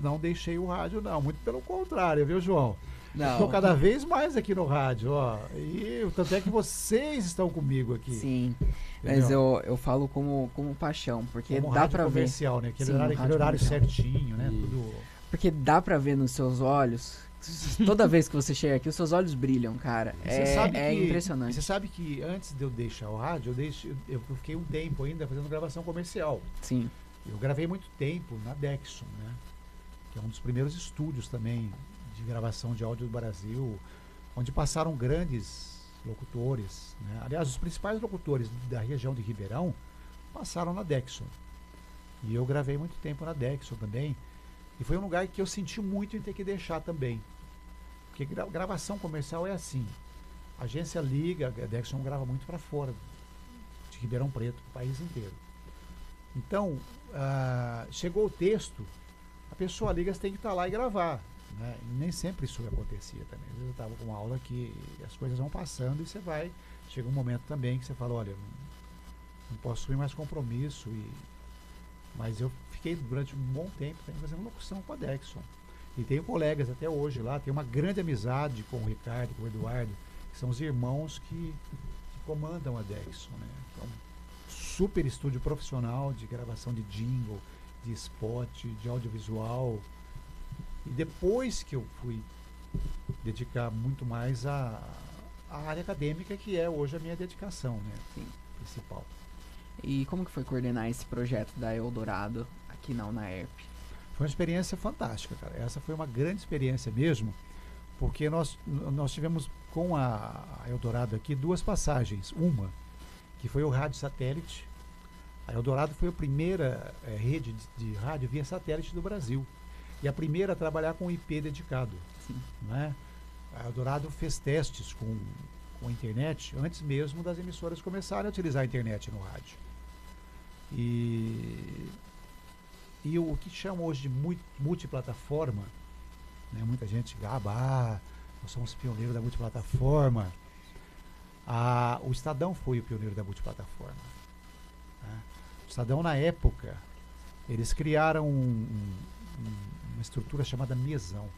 [SPEAKER 3] Não deixei o rádio, não. Muito pelo contrário, viu, João? Estou cada vez mais aqui no rádio, ó. E tanto é que vocês estão comigo aqui.
[SPEAKER 4] Sim. Mas eu falo como paixão, porque
[SPEAKER 3] como
[SPEAKER 4] dá para ver.
[SPEAKER 3] Comercial, né? Aquele
[SPEAKER 4] Sim,
[SPEAKER 3] horário certinho, né? Tudo...
[SPEAKER 4] Porque dá para ver nos seus olhos. Toda vez que você chega aqui, os seus olhos brilham, cara. Impressionante.
[SPEAKER 3] Você sabe que antes de eu deixar o rádio, eu fiquei um tempo ainda fazendo gravação comercial.
[SPEAKER 4] Sim.
[SPEAKER 3] Eu gravei muito tempo na Dexon, né? Que é um dos primeiros estúdios também de gravação de áudio do Brasil, onde passaram grandes locutores, né? Aliás, os principais locutores da região de Ribeirão passaram na Dexon. E eu gravei muito tempo na Dexon também. E foi um lugar que eu senti muito em ter que deixar também. Porque gravação comercial é assim. A agência liga, a Dexon grava muito para fora de Ribeirão Preto, o país inteiro. Então, chegou o texto, a pessoa liga, você tem que estar lá e gravar. Né? E nem sempre isso acontecia também. Às vezes eu estava com uma aula que as coisas vão passando e você vai. Chega um momento também que você fala, olha, não posso assumir mais compromisso. Mas eu fiquei durante um bom tempo fazendo locução com a Dexon. E tenho colegas até hoje lá, tenho uma grande amizade com o Ricardo, com o Eduardo, que são os irmãos que comandam a Dexon. Né? É um super estúdio profissional de gravação de jingle, de spot, de audiovisual. E depois que eu fui dedicar muito mais à área acadêmica, que é hoje a minha dedicação, né? Sim, principal.
[SPEAKER 4] E como que foi coordenar esse projeto da Eldorado aqui na UNAERP?
[SPEAKER 3] Foi uma experiência fantástica, cara. Essa foi uma grande experiência mesmo, porque nós tivemos com a Eldorado aqui 2 passagens. Uma, que foi o rádio satélite. A Eldorado foi a primeira rede de rádio via satélite do Brasil. E a primeira a trabalhar com IP dedicado.
[SPEAKER 4] Sim.
[SPEAKER 3] Né? A Eldorado fez testes com a internet antes mesmo das emissoras começarem a utilizar a internet no rádio. E E o que chama hoje de multiplataforma, né? Muita gente gaba, nós somos pioneiros da multiplataforma. O Estadão foi o pioneiro da multiplataforma. Né? O Estadão, na época, eles criaram uma estrutura chamada Mesão.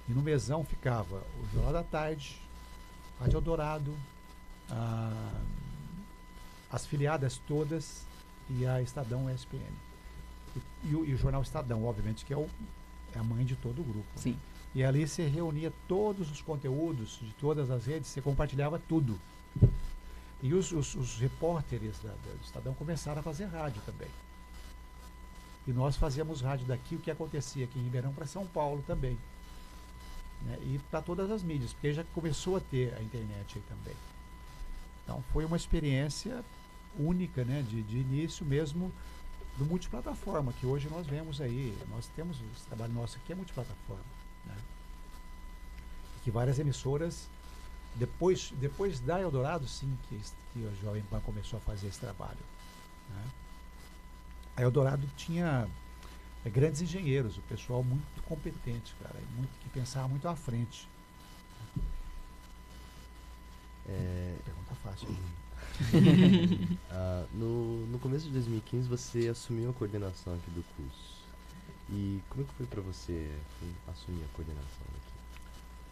[SPEAKER 3] E no Mesão ficava o Jornal da Tarde, Rádio Eldorado, as filiadas todas e a Estadão SPN. E o Jornal Estadão, obviamente, que é a mãe de todo o grupo.
[SPEAKER 4] Sim.
[SPEAKER 3] E ali você reunia todos os conteúdos de todas as redes, você compartilhava tudo. E os repórteres do Estadão começaram a fazer rádio também. E nós fazíamos rádio daqui, o que acontecia aqui em Ribeirão para São Paulo também. Né? E para todas as mídias, porque já começou a ter a internet aí também. Então foi uma experiência única, né? de início mesmo do multiplataforma, que hoje nós vemos aí, nós temos esse trabalho nosso aqui é multiplataforma. Né? Que várias emissoras, depois da Eldorado, sim, que a Jovem Pan começou a fazer esse trabalho. Né? A Eldorado tinha grandes engenheiros, o pessoal muito competente, cara, que pensava muito à frente. Pergunta fácil.
[SPEAKER 6] No começo de 2015 você assumiu a coordenação aqui do curso. E como é que foi para você assumir a coordenação aqui?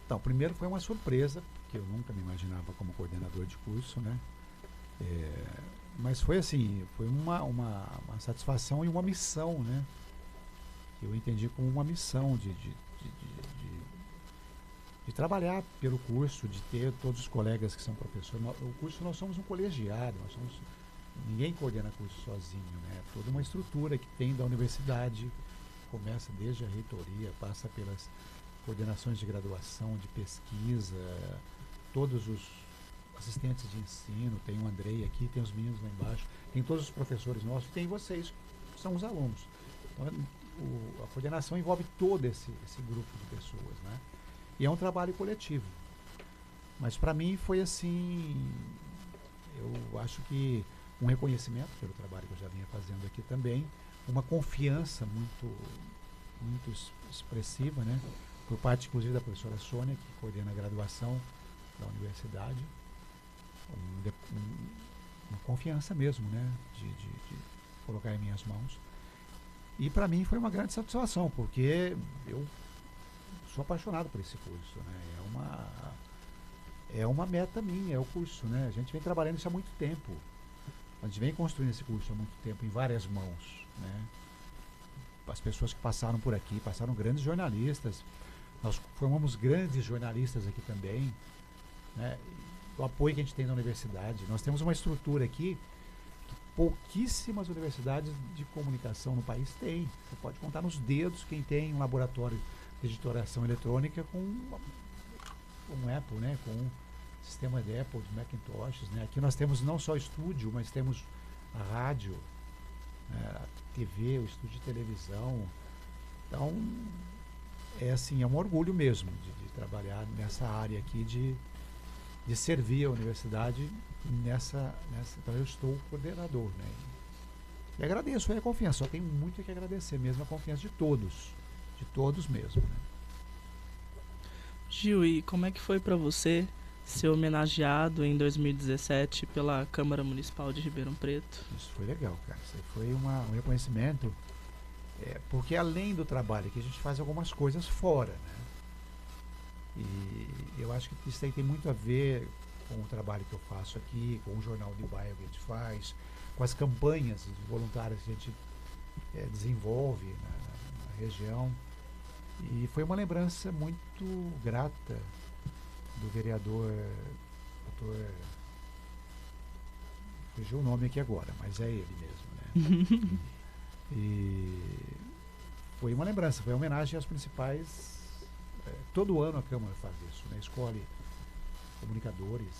[SPEAKER 3] Então, primeiro foi uma surpresa, porque eu nunca me imaginava como coordenador de curso, né? Mas foi assim, foi uma satisfação e uma missão, né? Eu entendi como uma missão de trabalhar pelo curso, de ter todos os colegas que são professores. O curso, nós somos um colegiado, ninguém coordena curso sozinho, né? Toda uma estrutura que tem da universidade, começa desde a reitoria, passa pelas coordenações de graduação, de pesquisa, todos os assistentes de ensino, tem o Andrei aqui, tem os meninos lá embaixo, tem todos os professores nossos, tem vocês, que são os alunos. Então, a coordenação envolve todo esse grupo de pessoas, né? E é um trabalho coletivo. Mas para mim foi assim, eu acho que um reconhecimento pelo trabalho que eu já vinha fazendo aqui também, uma confiança muito expressiva, né? Por parte, inclusive, da professora Sônia, que coordena a graduação da universidade. Uma confiança mesmo, né? De colocar em minhas mãos. E para mim foi uma grande satisfação, porque eu sou apaixonado por esse curso, né? É uma meta minha, é o curso, né? A gente vem trabalhando isso há muito tempo. A gente vem construindo esse curso há muito tempo, em várias mãos, né? As pessoas que passaram por aqui, passaram grandes jornalistas. Nós formamos grandes jornalistas aqui também, né? O apoio que a gente tem na universidade. Nós temos uma estrutura aqui que pouquíssimas universidades de comunicação no país têm. Você pode contar nos dedos quem tem um laboratório de editoração eletrônica com Apple, né? Com sistema de Apple, de Macintoshes, né? Aqui nós temos não só estúdio, mas temos a rádio, a TV, o estúdio de televisão. Então, é um orgulho mesmo de trabalhar nessa área aqui, de servir a universidade nessa. Então, eu estou coordenador, né? E agradeço a confiança, só tenho muito que agradecer mesmo a confiança de todos mesmo, né?
[SPEAKER 2] Gil, e como é que foi para você ser homenageado em 2017 pela Câmara Municipal de Ribeirão Preto?
[SPEAKER 3] Isso foi legal, cara. Isso foi um reconhecimento, porque além do trabalho que a gente faz algumas coisas fora, né? E eu acho que isso aí tem muito a ver com o trabalho que eu faço aqui, com o jornal de bairro que a gente faz, com as campanhas voluntárias que a gente desenvolve na região. E foi uma lembrança muito grata do vereador, doutor, fugiu o nome aqui agora, mas é ele mesmo, né? E foi uma lembrança, foi uma homenagem às principais. Todo ano a Câmara faz isso, né? Escolhe comunicadores,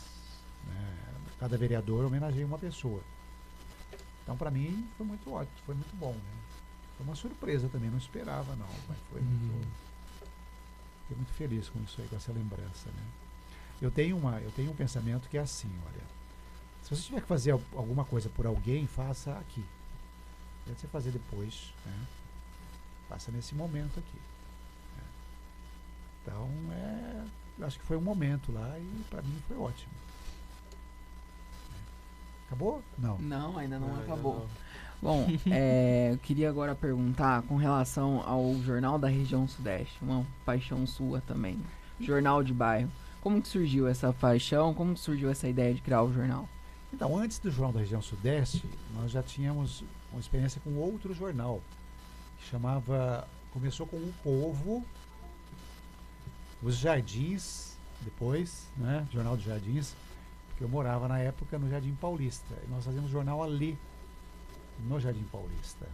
[SPEAKER 3] né? Cada vereador homenageia uma pessoa. Então, para mim, foi muito ótimo, foi muito bom, né? Foi uma surpresa também, não esperava não, mas foi fiquei muito feliz com isso aí, com essa lembrança, né? Eu tenho um pensamento que é assim, olha, se você tiver que fazer alguma coisa por alguém, faça aqui. Deve você fazer depois, né? Passa nesse momento aqui. Né? Então, eu acho que foi um momento lá e para mim foi ótimo. Acabou? Não.
[SPEAKER 4] Não, ainda não acabou.
[SPEAKER 5] não.
[SPEAKER 4] Bom, eu queria agora perguntar com relação ao Jornal da Região Sudeste, uma paixão sua também, jornal de bairro. Como que surgiu essa paixão? Como que surgiu essa ideia de criar o jornal?
[SPEAKER 3] Então, antes do Jornal da Região Sudeste, nós já tínhamos uma experiência com outro jornal, que começou com O Povo, Os Jardins, depois, né, Jornal dos Jardins, porque eu morava na época no Jardim Paulista, e nós fazíamos jornal ali, no Jardim Paulista.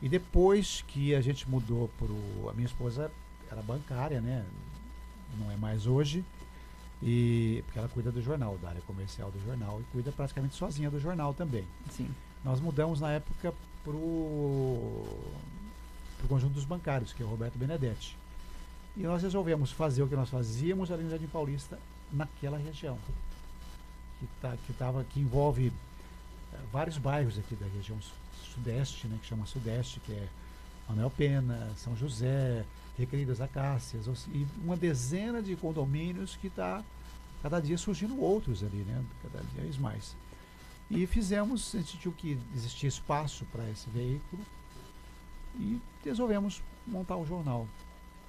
[SPEAKER 3] E depois que a gente mudou a minha esposa era bancária, né, não é mais hoje, porque ela cuida do jornal, da área comercial do jornal, e cuida praticamente sozinha do jornal também.
[SPEAKER 4] Sim.
[SPEAKER 3] Nós mudamos na época pro conjunto dos bancários, que é o Roberto Benedetti. E nós resolvemos fazer o que nós fazíamos ali no Jardim Paulista, naquela região, que envolve vários bairros aqui da região sudeste, né, que chama Sudeste, que é Manuel Pena, São José, Recreio das Acácias, e uma dezena de condomínios que está cada dia surgindo outros ali, né, cada dia mais. E a gente sentiu que existia espaço para esse veículo e resolvemos montar o jornal.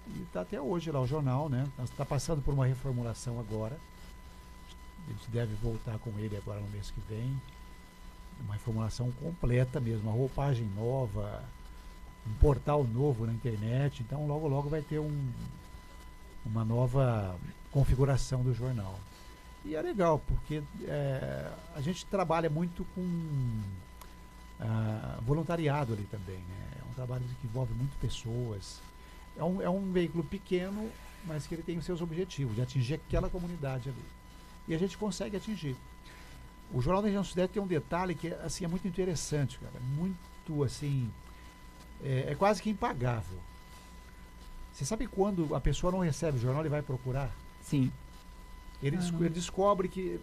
[SPEAKER 3] E está até hoje lá o jornal, né? Está passando por uma reformulação agora. A gente deve voltar com ele agora no mês que vem. Uma reformulação completa mesmo, uma roupagem nova, um portal novo na internet. Então logo logo vai ter uma nova configuração do jornal. E é legal, porque a gente trabalha muito com voluntariado ali também, né? É um trabalho que envolve muito pessoas. É um veículo pequeno, mas que ele tem os seus objetivos, de atingir aquela comunidade ali. E a gente consegue atingir. O Jornal da Região Sudeste tem um detalhe que assim, é muito interessante, cara. Muito assim, é quase que impagável. Você sabe quando a pessoa não recebe o jornal, ele vai procurar?
[SPEAKER 4] Sim.
[SPEAKER 3] Ele descobre que...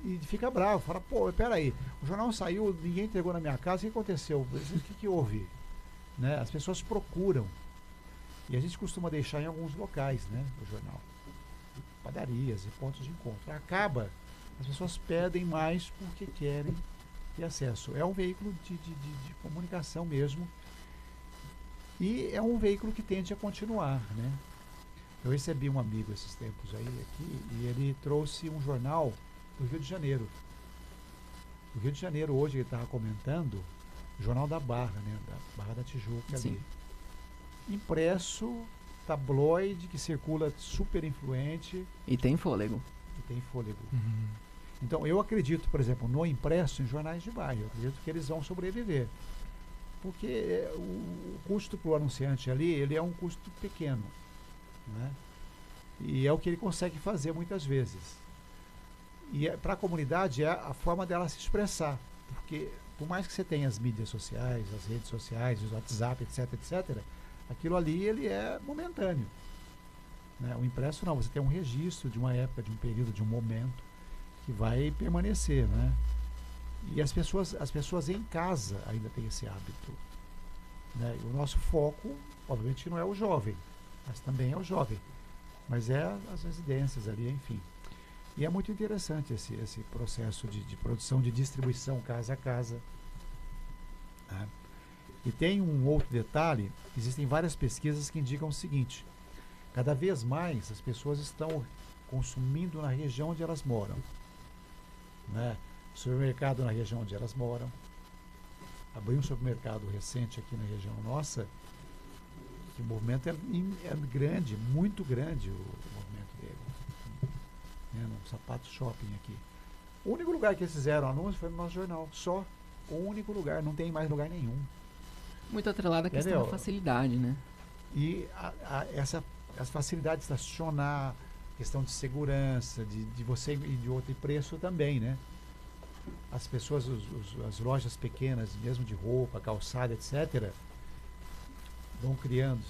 [SPEAKER 3] E fica bravo, fala, pô, peraí, o jornal saiu, ninguém entregou na minha casa, o que aconteceu? O que houve? Né? As pessoas procuram. E a gente costuma deixar em alguns locais, né, o jornal. Padarias e pontos de encontro. Acaba, as pessoas pedem mais porque querem ter acesso. É um veículo de comunicação mesmo. E é um veículo que tende a continuar, né? Eu recebi um amigo esses tempos aí aqui e ele trouxe um jornal do Rio de Janeiro. O Rio de Janeiro hoje, ele estava comentando, o Jornal da Barra, né? Da Barra da Tijuca ali. Impresso, tabloide, que circula super influente.
[SPEAKER 4] E tem fôlego.
[SPEAKER 3] Então eu acredito, por exemplo, no impresso em jornais de bairro. Eu acredito que eles vão sobreviver. Porque o custo para o anunciante ali, ele é um custo pequeno. Né? E é o que ele consegue fazer muitas vezes. E para a comunidade é a forma dela se expressar. Porque por mais que você tenha as mídias sociais, as redes sociais, os WhatsApp, etc., aquilo ali ele é momentâneo. Né? O impresso não, você tem um registro de uma época, de um período, de um momento que vai permanecer. Né? E as pessoas em casa ainda têm esse hábito. Né? E o nosso foco, obviamente, não é o jovem, mas também é o jovem. Mas é as residências ali, enfim. E é muito interessante esse processo de produção, de distribuição casa a casa. Né? E tem um outro detalhe, existem várias pesquisas que indicam o seguinte: cada vez mais as pessoas estão consumindo na região onde elas moram. Né? Supermercado na região onde elas moram. Abri um supermercado recente aqui na região nossa, que o movimento é grande, muito grande o movimento dele. Né? No Sapato Shopping aqui. O único lugar que eles fizeram anúncio foi no nosso jornal. Só. O único lugar, não tem mais lugar nenhum.
[SPEAKER 4] Muito atrelada à questão da facilidade, né?
[SPEAKER 3] E essa facilidade de estacionar, questão de segurança, de você e de outro, e preço também, né? As pessoas, as lojas pequenas, mesmo de roupa, calçada, etc.,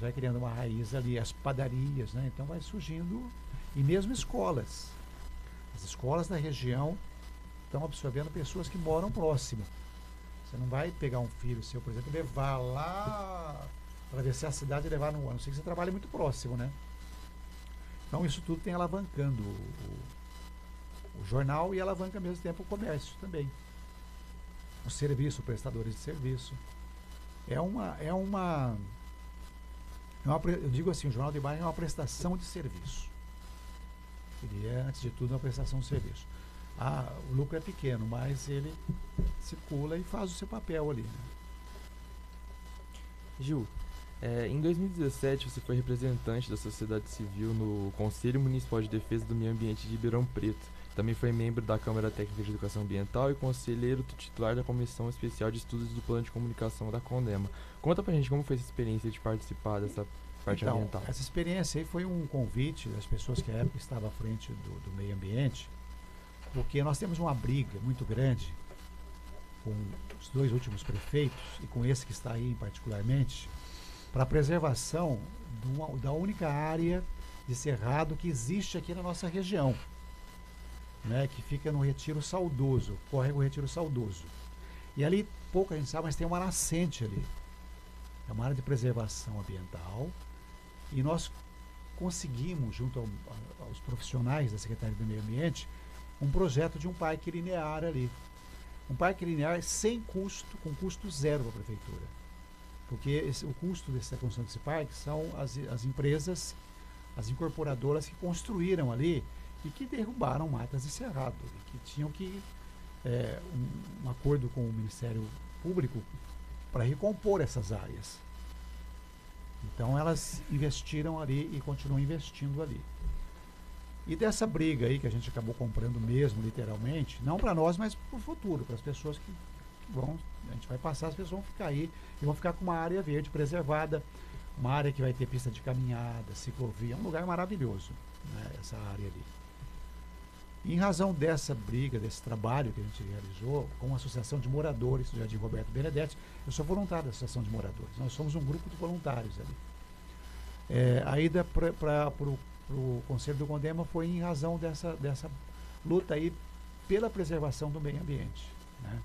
[SPEAKER 3] vai criando uma raiz ali, as padarias, né? Então vai surgindo, e mesmo escolas. As escolas da região estão absorvendo pessoas que moram próximo. Você não vai pegar um filho seu, por exemplo, e levar lá, atravessar a cidade e levar no ano. A não ser que você trabalhe muito próximo, né? Então isso tudo tem alavancando o jornal e alavanca ao mesmo tempo o comércio também. O serviço, prestadores de serviço. Eu digo assim, o Jornal de Bairro é uma prestação de serviço. Ele é, antes de tudo, uma prestação de serviço. O lucro é pequeno, mas ele circula e faz o seu papel ali, né?
[SPEAKER 5] Gil, em 2017 você foi representante da sociedade civil no Conselho Municipal de Defesa do Meio Ambiente de Ribeirão Preto. Também foi membro da Câmara Técnica de Educação Ambiental e conselheiro titular da Comissão Especial de Estudos do Plano de Comunicação da CONDEMA. Conta pra gente como foi essa experiência de participar dessa parte ambiental.
[SPEAKER 3] Essa experiência aí foi um convite das pessoas que à época estavam à frente do meio ambiente, porque nós temos uma briga muito grande com os 2 últimos prefeitos e com esse que está aí particularmente, para a preservação da única área de cerrado que existe aqui na nossa região, né, que fica no Retiro Saudoso, córrego Retiro Saudoso. E ali, pouca gente sabe, mas tem uma nascente ali. É uma área de preservação ambiental. E nós conseguimos, junto aos profissionais da Secretaria do Meio Ambiente, um projeto de um parque linear ali. Um parque linear sem custo, com custo zero para a Prefeitura. Porque o custo dessa construção desse parque são as empresas, as incorporadoras que construíram ali e que derrubaram matas de cerrado, e que tinham que um acordo com o Ministério Público para recompor essas áreas. Então elas investiram ali e continuam investindo ali. E dessa briga aí que a gente acabou comprando mesmo, literalmente, não para nós, mas para o futuro, para as pessoas que vão, a gente vai passar, as pessoas vão ficar aí e vão ficar com uma área verde preservada, uma área que vai ter pista de caminhada, ciclovia, um lugar maravilhoso, né, essa área ali. Em razão dessa briga, desse trabalho que a gente realizou com a Associação de Moradores do Jardim Roberto Benedetti, eu sou voluntário da Associação de Moradores, nós somos um grupo de voluntários ali. A ida para o Conselho do CONDEMA foi em razão dessa luta aí pela preservação do meio ambiente, né?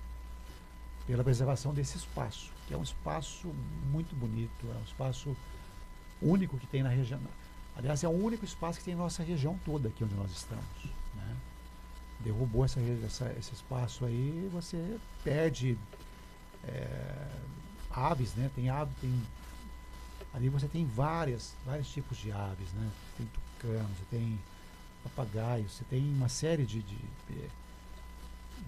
[SPEAKER 3] Pela preservação desse espaço, que é um espaço muito bonito, é um espaço único que tem na região. Aliás, é o único espaço que tem na nossa região toda aqui onde nós estamos, né? Derrubou esse espaço aí, você perde aves, né? Ali você tem vários tipos de aves, né? Tem tucanos, você tem papagaios, você tem uma série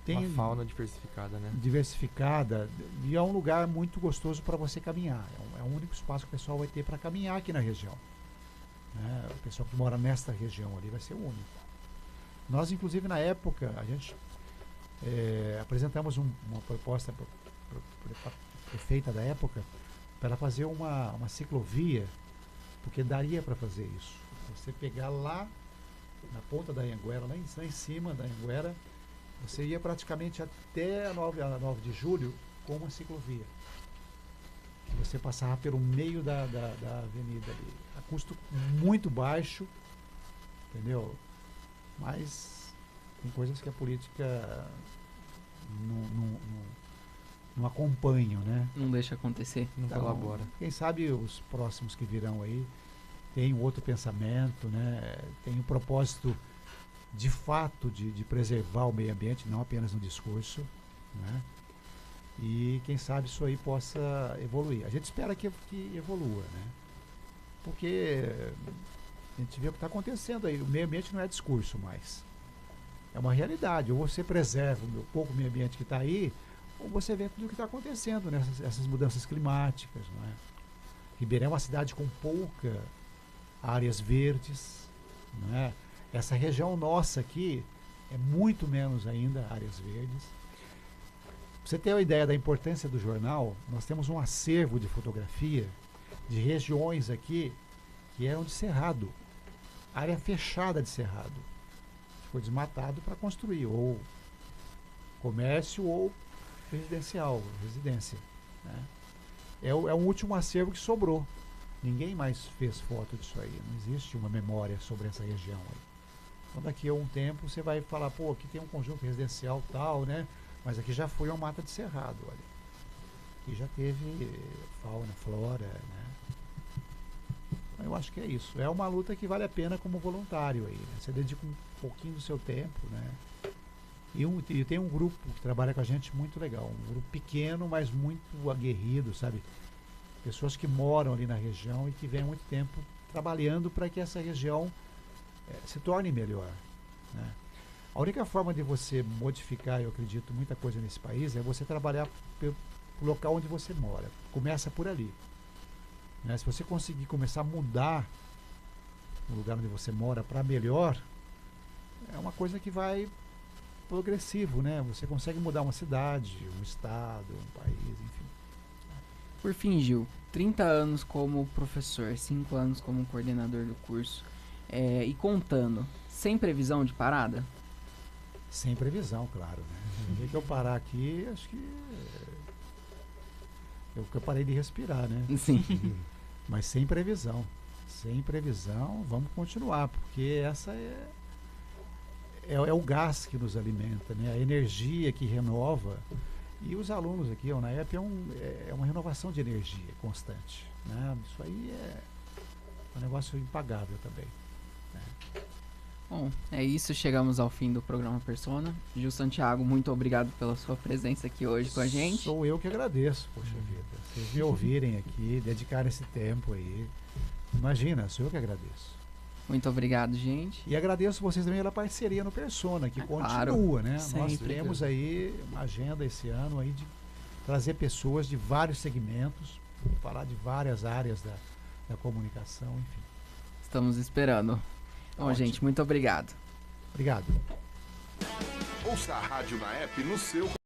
[SPEAKER 3] tem
[SPEAKER 5] uma fauna diversificada, né?
[SPEAKER 3] Diversificada, e é um lugar muito gostoso para você caminhar. É o único espaço que o pessoal vai ter para caminhar aqui na região, né? O pessoal que mora nesta região ali vai ser o único. Nós, inclusive, na época, a gente apresentamos uma proposta para a prefeita da época para fazer uma ciclovia, porque daria para fazer isso. Você pegar lá na ponta da Anhanguera, lá em cima da Anhanguera, você ia praticamente até a 9 de julho com uma ciclovia. Que você passava pelo meio da avenida ali, a custo muito baixo, entendeu? Mas tem coisas que a política não acompanha, né?
[SPEAKER 4] Não deixa acontecer.
[SPEAKER 5] Não
[SPEAKER 3] Então,
[SPEAKER 5] colabora.
[SPEAKER 3] Quem sabe os próximos que virão aí tem um outro pensamento, né? Tem um propósito de fato de preservar o meio ambiente, não apenas no discurso, né? E quem sabe isso aí possa evoluir. A gente espera que evolua, né? Porque a gente vê o que está acontecendo aí. O meio ambiente não é discurso mais. É uma realidade. Ou você preserva o pouco meio ambiente que está aí, ou você vê tudo o que está acontecendo nessas mudanças climáticas, não é? Ribeirão é uma cidade com pouca áreas verdes, não é? Essa região nossa aqui é muito menos ainda áreas verdes. Pra você ter uma ideia da importância do jornal, nós temos um acervo de fotografia de regiões aqui que eram de cerrado, área fechada de cerrado, que foi desmatado para construir ou comércio ou residência, né? É o último acervo que sobrou. Ninguém mais fez foto disso aí, não existe uma memória sobre essa região aí. Então daqui a um tempo você vai falar, pô, aqui tem um conjunto residencial tal, né? Mas aqui já foi uma mata de cerrado, olha. e já teve fauna, flora, né? Eu acho que é isso. É uma luta que vale a pena como voluntário aí, né? Você dedica um pouquinho do seu tempo, né? E tem um grupo que trabalha com a gente muito legal, um grupo pequeno, mas muito aguerrido, sabe? Pessoas que moram ali na região e que vêm há muito tempo trabalhando para que essa região se torne melhor, né? A única forma de você modificar, eu acredito, muita coisa nesse país é você trabalhar pelo local onde você mora. Começa por ali, né? Se você conseguir começar a mudar o lugar onde você mora para melhor, é uma coisa que vai progressivo, né? Você consegue mudar uma cidade, um estado, um país, enfim.
[SPEAKER 4] Por fim, Gil, 30 anos como professor, 5 anos como coordenador do curso, e contando, sem previsão de parada?
[SPEAKER 3] Sem previsão, claro, né? No dia que eu parar aqui, acho que eu parei de respirar, né?
[SPEAKER 4] Sim.
[SPEAKER 3] Mas sem previsão. Sem previsão, vamos continuar, porque essa é o gás que nos alimenta, né? A energia que renova. E os alunos aqui, a UNAERP é uma renovação de energia constante, né? Isso aí é um negócio impagável também, né?
[SPEAKER 4] Bom, é isso, chegamos ao fim do programa Persona. Gil Santiago, muito obrigado pela sua presença aqui hoje com a gente.
[SPEAKER 3] Sou eu que agradeço, poxa vida. Vocês me ouvirem aqui, dedicarem esse tempo aí. Imagina, sou eu que agradeço.
[SPEAKER 4] Muito obrigado, gente.
[SPEAKER 3] E agradeço vocês também pela parceria no Persona, que continua,
[SPEAKER 4] claro,
[SPEAKER 3] né? Nós
[SPEAKER 2] sempre.
[SPEAKER 3] temos aí uma agenda esse ano aí de trazer pessoas de vários segmentos, falar de várias áreas da comunicação, enfim.
[SPEAKER 4] Estamos esperando. Bom,
[SPEAKER 3] Ótimo.
[SPEAKER 4] gente, muito obrigado.
[SPEAKER 3] Obrigado.
[SPEAKER 7] Ouça a Rádio na App no seu